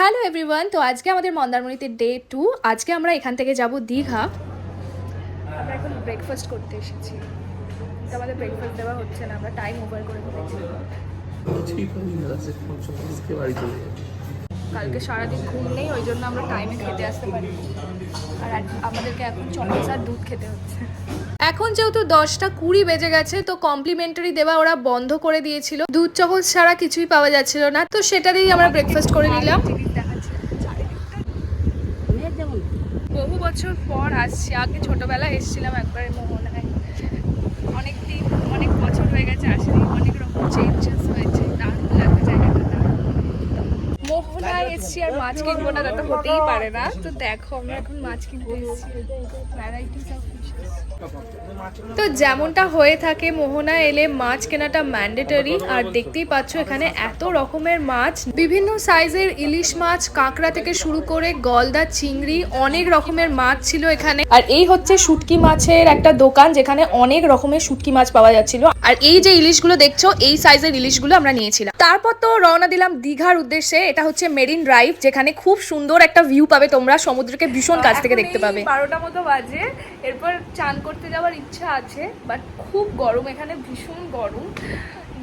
Hello everyone, তো আজকে আমাদের মন্দারমণিতে ডে 2। আজকে আমরা এখান থেকে যাব দীঘা। আমরা এখন ব্রেকফাস্ট করতে এসেছি, তো আমাদের ব্রেকফাস্ট দেওয়া হচ্ছে না, আমরা টাইম ওভার করে ফেলেছি। কালকে সারাদিন ঘুম নেই, ওই জন্য আমরা টাইমে খেতে আসতে পারি, আর আমাদেরকে এখন চকলেট আর দুধ খেতে হচ্ছে। এখন যেহেতু 10:20 বেজে গেছে, তো কমপ্লিমেন্টারি দেওয়া ওরা বন্ধ করে দিয়েছিল, দুধ চকলেট ছাড়া কিছুই পাওয়া যাচ্ছিল না, তো সেটা দিয়েই আমরা ব্রেকফাস্ট করে নিলাম। বহু বছর পর আসছি, আগে ছোটবেলায় এসেছিলাম একবার মোহনায়, অনেক বছর হয়ে গেছে আসলে, অনেক রকম চেঞ্জেস হয়েছে, দারুণ লাগছে জায়গাটা। মোহনায় এসেছি আর মাছ কিনবো না, তা তো হতেই পারে না। তো দেখো আমরা এখন মাছ কিনতে এসেছি, ভ্যারাইটিস অফ ফিশেস। তো যেমনটা হয়ে থাকে মোহনা এলে মাছ কেনাটা ম্যান্ডেটরি, আর দেখতেই পাচ্ছ এখানে এত রকমের মাছ, বিভিন্ন সাইজের ইলিশ মাছ, কাঁকড়া থেকে শুরু করে গলদা, চিংড়ি, অনেক রকমের মাছ ছিল এখানে। আর এই হচ্ছে শুটকি মাছের একটা দোকান, যেখানে অনেক রকমের শুটকি মাছ পাওয়া যাচ্ছিল। আর এই যে ইলিশগুলো দেখছো, এই সাইজের ইলিশগুলো আমরা নিয়েছিলাম। তারপর তো রওনা দিলাম দীঘার উদ্দেশ্যে। এটা হচ্ছে মেরিন ড্রাইভ, যেখানে খুব সুন্দর একটা ভিউ পাবে তোমরা, সমুদ্রকে ভীষণ কাছ থেকে দেখতে পাবে। 12টা মতো বাজে, এরপর চান করতে যাওয়ার ইচ্ছা আছে, বাট খুব গরম এখানে, ভীষণ গরম।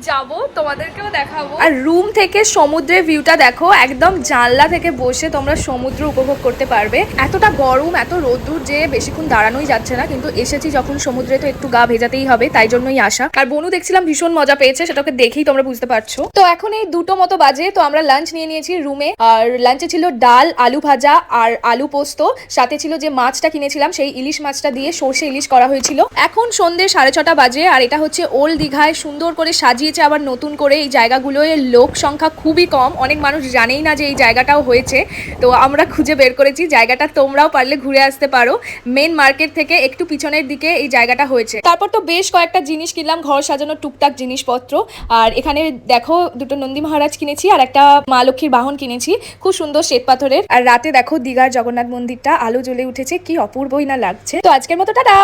যাব, তোমাদেরকেও দেখাবো। আর রুম থেকে সমুদ্রের ভিউটা দেখো, একদম জানলা থেকে বসে তোমরা সমুদ্র উপভোগ করতে পারবে। এতটা গরম, এত রোদ্দুর যে বেশিক্ষণ দাঁড়ানোই যাচ্ছে না, কিন্তু এসেছি যখন সমুদ্রে তো একটু গা ভেজাতেই হবে, তাই জন্যই আসা। আর বনু দেখছিলাম ভীষণ মজা পেয়েছে, সেটাকে দেখেই তোমরা বুঝতে পারছো। তো এখন এই 2টো মতো বাজে, তো আমরা লাঞ্চ নিয়ে নিয়েছি রুমে। আর লাঞ্চে ছিল ডাল, আলু ভাজা আর আলু পোস্ত, সাথে ছিল যে মাছটা কিনেছিলাম সেই ইলিশ মাছটা দিয়ে সর্ষে ইলিশ করা হয়েছিল। এখন সন্ধ্যে 6:30 বাজে, আর এটা হচ্ছে ওল্ড দীঘায়, সুন্দর করে সাজিয়েছে আবার নতুন করে। এই জায়গাগুলোয় লোক সংখ্যা খুবই কম, অনেক মানুষ জানেই না যে এই জায়গাটাও হয়েছে, তো আমরা খুঁজে বের করেছি জায়গাটা। তোমরাও পারলে ঘুরে আসতে পারো, মেন মার্কেট থেকে একটু পিছনের দিকে এই জায়গাটা হয়েছে। তারপর তো বেশ কয়েকটা জিনিস কিনলাম, ঘর সাজানোর টুকটাক জিনিসপত্র। আর এখানে দেখো 2টো নন্দী মহারাজ কিনেছি, আর একটা মা লক্ষ্মীর বাহন কিনেছি, খুব সুন্দর শ্বেত পাথরের। আর রাতে দেখো দীঘার জগন্নাথ মন্দিরটা আলো জ্বলে উঠেছে, কি অপূর্বই না লাগছে। তো আজকের মতো টাটা।